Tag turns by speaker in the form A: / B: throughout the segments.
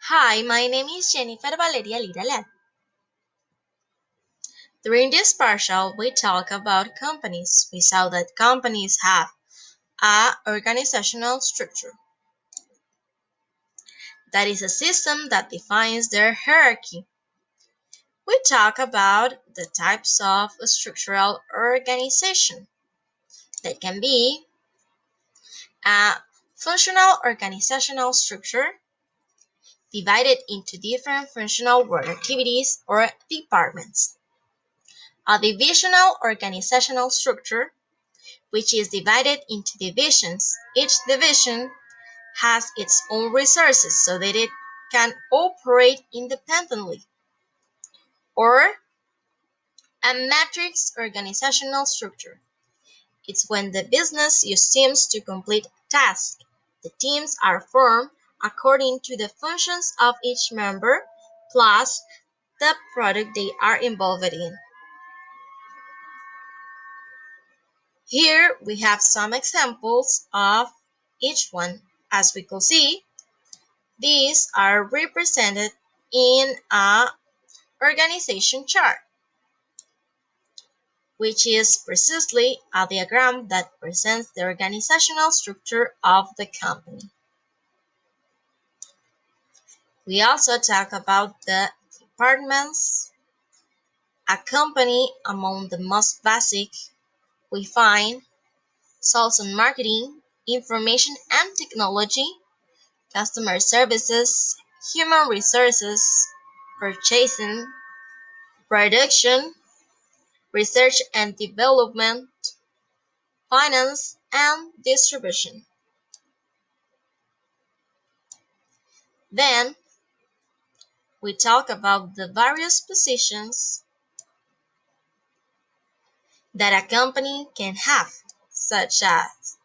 A: Hi, my name is Jennyfer Valeria Lira Leal. During this partial, we talk about companies. We saw that companies have a organizational structure. That is a system that defines their hierarchy. We talk about the types of structural organization. That can be a functional organizational structure divided into different functional work activities or departments. A divisional organizational structure which is divided into divisions. Each division has its own resources so that it can operate independently. Or a matrix organizational structure. It's when the business uses teams to complete tasks. The teams are formed according to the functions of each member plus the product they are involved in. Here we have some examples of each one. As we could see, these are represented in a organization chart, which is precisely a diagram that presents the organizational structure of the company. We also talk about the departments. A company among the most basic we find sales and marketing, information and technology, customer services, human resources, purchasing, production, research and development, finance, and distribution. Then, we talk about the various positions that a company can have, such as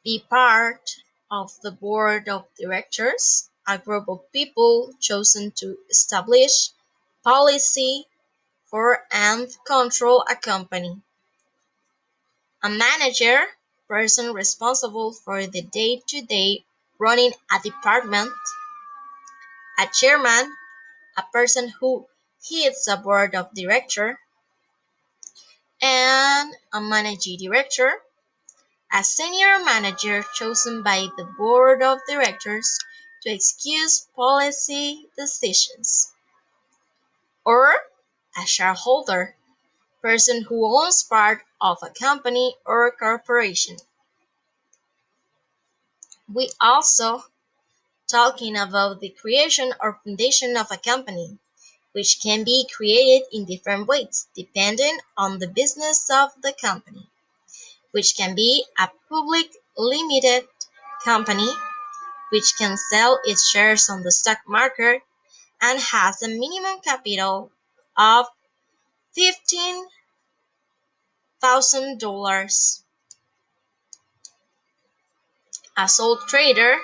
A: be part of the board of directors, a group of people chosen to establish policy for and control a company. A manager, person responsible for the day-to-day running a department. A chairman, a person who heads a board of directors. And a managing director, a senior manager chosen by the board of directors to execute policy decisions. Or a shareholder, person who owns part of a company or corporation. We also talking about the creation or foundation of a company, which can be created in different ways depending on the business of the company, which can be a public limited company, which can sell its shares on the stock market and has a minimum capital of $15,000. A sole trader,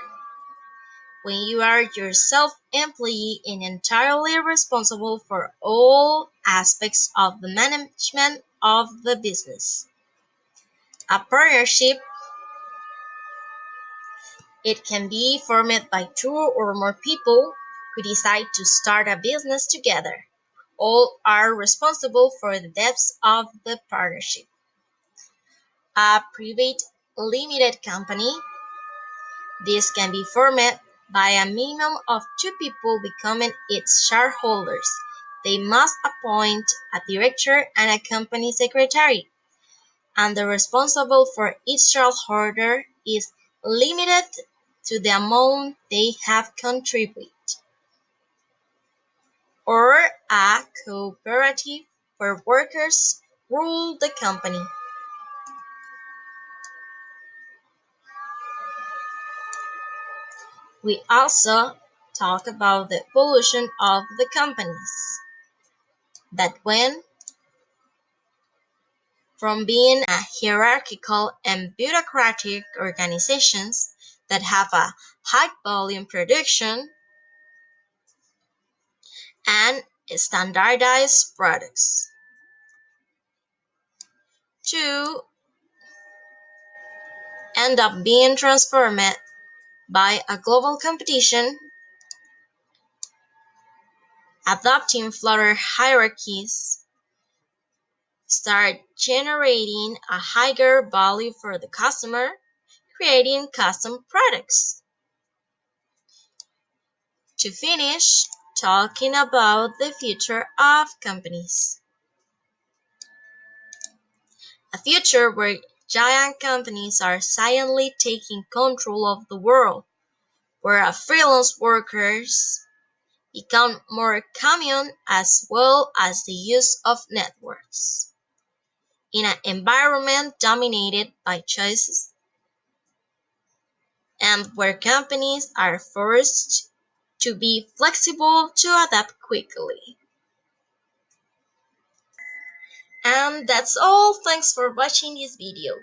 A: when you are yourself employee and entirely responsible for all aspects of the management of the business. A partnership, it can be formed by two or more people who decide to start a business together. All are responsible for the debts of the partnership. A private limited company, this can be formed by a minimum of two people becoming its shareholders. They must appoint a director and a company secretary, and the responsible for each shareholder is limited to the amount they have contributed. Or a cooperative where workers rule the company. We also talk about the evolution of the companies, that went from being a hierarchical and bureaucratic organizations that have a high volume production and standardized products to end up being transformed by a global competition adopting flatter hierarchies, start generating a higher value for the customer, creating custom products. To finish, talking about the future of companies. A future where giant companies are silently taking control of the world, where freelance workers become more common as well as the use of networks. In an environment dominated by choices and where companies are forced to be flexible to adapt quickly. And that's all. Thanks for watching this video.